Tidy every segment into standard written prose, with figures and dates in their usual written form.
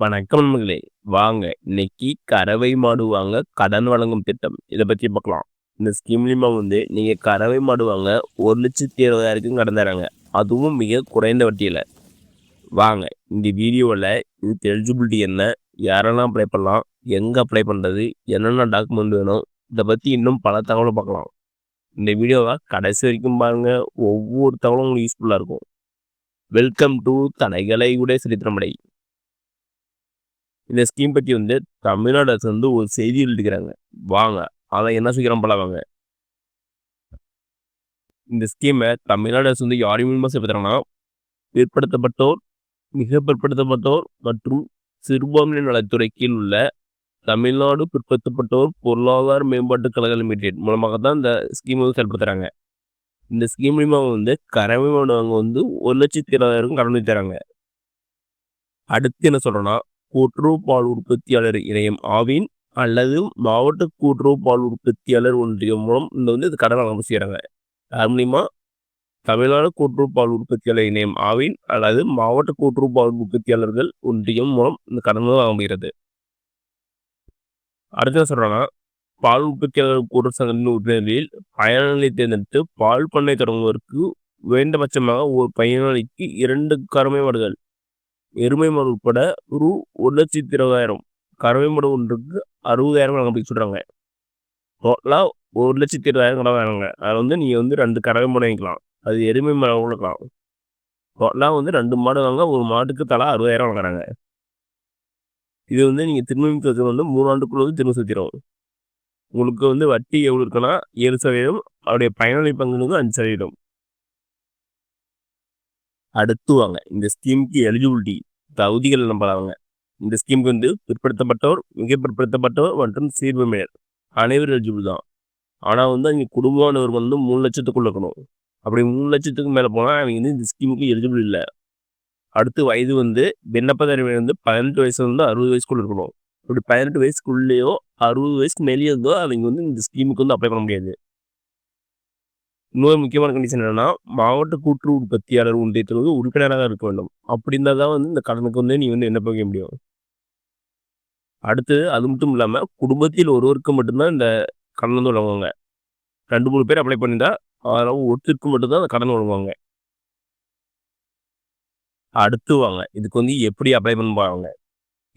வணக்கம் நண்பர்களே. வாங்க இன்னைக்கு கறவை மாடு வாங்க கடன் வழங்கும் திட்டம் இதை பத்தி பார்க்கலாம். இந்த ஸ்கீம் மூலியமா நீங்க கறவை மாடு வாங்க 1,20,000 கடன் தராங்க. அதுவும் மிக குறைந்த வட்டியில. வாங்க இந்த வீடியோவில் இதுக்கு எலிஜிபிலிட்டி என்ன, யாரெல்லாம் அப்ளை பண்ணலாம், எங்க அப்ளை பண்றது, என்னென்ன டாக்குமெண்ட் வேணும், இதை பத்தி இன்னும் பல தகவலை பார்க்கலாம். இந்த வீடியோவை கடைசி வரைக்கும் பாருங்க. ஒவ்வொரு தகவலும் உங்களுக்கு யூஸ்ஃபுல்லா இருக்கும். வெல்கம் டு தடைகளை உடைய சரித்திரமடை. இந்த ஸ்கீம் பற்றி தமிழ்நாடு அரசு ஒரு செய்தி எழுதிக்கிறாங்க. வாங்க அதை என்ன செய்கிறோம் போல வாங்க. இந்த ஸ்கீமை தமிழ்நாடு அரசு யார் மூலமா செயல்படுத்துறாங்கன்னா, பிற்படுத்தப்பட்டோர், மிக பிற்படுத்தப்பட்டோர் மற்றும் சிறுபான்மையினர் நலத்துறை கீழ் உள்ள தமிழ்நாடு பிற்படுத்தப்பட்டோர் பொருளாதார மேம்பாட்டு கழக லிமிடெட் மூலமாக தான் இந்த ஸ்கீம் செயல்படுத்துறாங்க. இந்த ஸ்கீம் மூலமாக கறவை மாடுவங்க 1,20,000 கடன் தராங்க. அடுத்து என்ன சொல்றோம்னா, கூட்டுறவு பால் உற்பத்தியாளர் இணையம் ஆவின் அல்லது மாவட்ட கூட்டுறவு பால் உற்பத்தியாளர் ஒன்றியம் மூலம் இந்த கடன் வழங்க செய்யறாங்க. அது மூலியமா தமிழ்நாடு கூட்டுறவு பால் உற்பத்தியாளர் இணையம் ஆவின் அல்லது மாவட்ட கூட்டுறவு பால் உற்பத்தியாளர்கள் ஒன்றியம் மூலம் இந்த கடன் வழங்க முடிகிறது. அடுத்த சொல்றாங்கன்னா, பால் உற்பத்தியாளர் கூட்டுறவு சங்கத்தின் உறுப்பினர்களில் பயனாளிகளை தேர்ந்தெடுத்து பால் பண்ணை தொடங்குவதற்கு குறைந்தபட்சமாக ஒரு பயனாளிக்கு 2 கறவை மாடுகள், எருமை மாடு உட்பட ரூ. 1,20,000 கறவை மாடு ஒன்றுக்கு 60,000 வழங்க சொல்றாங்க. டோட்டலாக 1,20,000 கடன் வேணுங்க. அதில் நீங்கள் 2 கறவை மாடு வாங்கிக்கலாம். அது எருமை மாடு கொடுக்கலாம். டோட்டலாக 2 மாடு வாங்க, ஒரு மாட்டுக்கு தலா 60,000 வாங்குறாங்க. இது நீங்கள் திரும்ப 3 ஆண்டுக்குள்ள திரும்ப செலுத்திடும். உங்களுக்கு வட்டி எவ்வளோ இருக்குன்னா 7%, அவருடைய பயனாளி பங்குக்கு 5%. அடுத்து வாங்க இந்த ஸ்கீமுக்கு எலிஜிபிலிட்டி தகுதிகள் நம்பலாங்க. இந்த ஸ்கீமுக்கு பிற்படுத்தப்பட்டோர், மிக பிற்படுத்தப்பட்டோர் மற்றும் சிறுபான்மையினர் அனைவரும் எலிஜிபிள் தான். ஆனால் அவங்க குடும்பமானவர் 3 லட்சத்துக்குள்ள இருக்கணும். அப்படி 3 லட்சத்துக்கு மேலே போனால் அவங்க இந்த ஸ்கீமுக்கு எலிஜிபிள் இல்லை. அடுத்து வயது விண்ணப்பதாரி 18 வயசுலேருந்து 60 வயசுக்குள்ள இருக்கணும். அப்படி 18 வயசுக்குள்ளேயோ 60 வயசுக்கு மேலேயோ இருந்தோ அவங்க இந்த ஸ்கீமுக்கு அப்ளை பண்ண முடியாது. இன்னொரு முக்கியமான கண்டிஷன் என்னன்னா, மாவட்ட கூட்டுறவு உற்பத்தியாளர் ஒன்றியத்தில் உறுப்பினராக இருக்க வேண்டும். அப்படி இருந்தால் தான் இந்த கடனுக்கு நீ விண்ணப்ப வைக்க முடியும். அடுத்தது அது மட்டும் இல்லாமல் குடும்பத்தில் ஒருவருக்கு மட்டும்தான் இந்த கடன் வழங்குவாங்க. 2-3 பேர் அப்ளை பண்ணியிருந்தா அதெல்லாம் ஒருத்தருக்கு மட்டும்தான் அந்த கடன் வழங்குவாங்க. அடுத்து வாங்க இதுக்கு எப்படி அப்ளை பண்ணுவாங்க.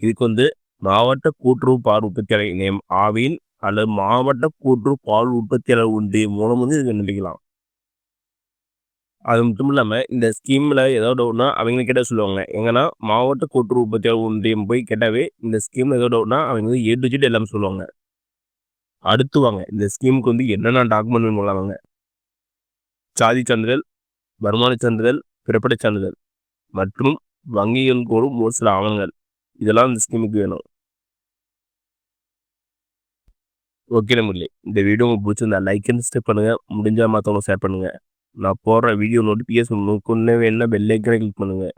இதுக்கு மாவட்ட கூட்டுறவு பால் உற்பத்தியாளர் இணையம் ஆவின் அல்லது மாவட்ட கூட்டுறவு பால் உற்பத்தியாளர் ஒன்றியம் மூலம் இது விண்ணப்பிக்கலாம். அது மட்டும் இல்லாமல் இந்த ஸ்கீமில் ஏதாவது டவுட்னா அவங்க கேட்டால் சொல்லுவாங்க. எங்கன்னா மாவட்ட கூட்டுறவு உற்பத்தியாளர் ஒன்றியம் போய் கேட்டாவே இந்த ஸ்கீமில் ஏதாவது டவுட்னா அவங்க A to Z எல்லாமே சொல்லுவாங்க. அடுத்து வாங்க இந்த ஸ்கீமுக்கு என்னென்ன டாக்குமெண்ட் வாங்க. சாதி சான்றிதழ், வருமான சான்றிதழ், பிறப்பிடச் சான்றிதழ் மற்றும் வங்கிகள் கோரும் ஒரு சில ஆவணங்கள், இதெல்லாம் இந்த ஸ்கீமுக்கு வேணும். ஓகே நம்பர்களே, இந்த வீடியோ உங்களுக்கு பிடிச்சிருந்தா லைக் அண்ட் சப்ஸ்கிரைப் பண்ணுங்கள். முடிஞ்சால் மற்றவங்க ஷேர் பண்ணுங்கள். நான் போடுற வீடியோ நோட்டிஃபிகேஷன் முன்னே வேணும்னா பெல் ஐக்கனை கிளிக் பண்ணுங்கள்.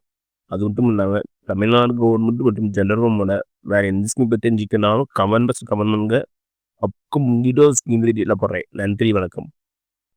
அது மட்டும் இல்லாமல் தமிழ்நாடு கவர்மெண்ட் மற்றும் ஜென்ரல் கவர்மெண்ட் வேறு எந்த ஸ்கீம் பற்றி தெரிஞ்சுக்கனாலும் கமெண்ட் பாக்ஸ் கமெண்ட் பண்ணுங்கள். அப்போ வீடியோ ஸ்கீம் டீட்டெயிலாக போடுறேன். நன்றி, வணக்கம்.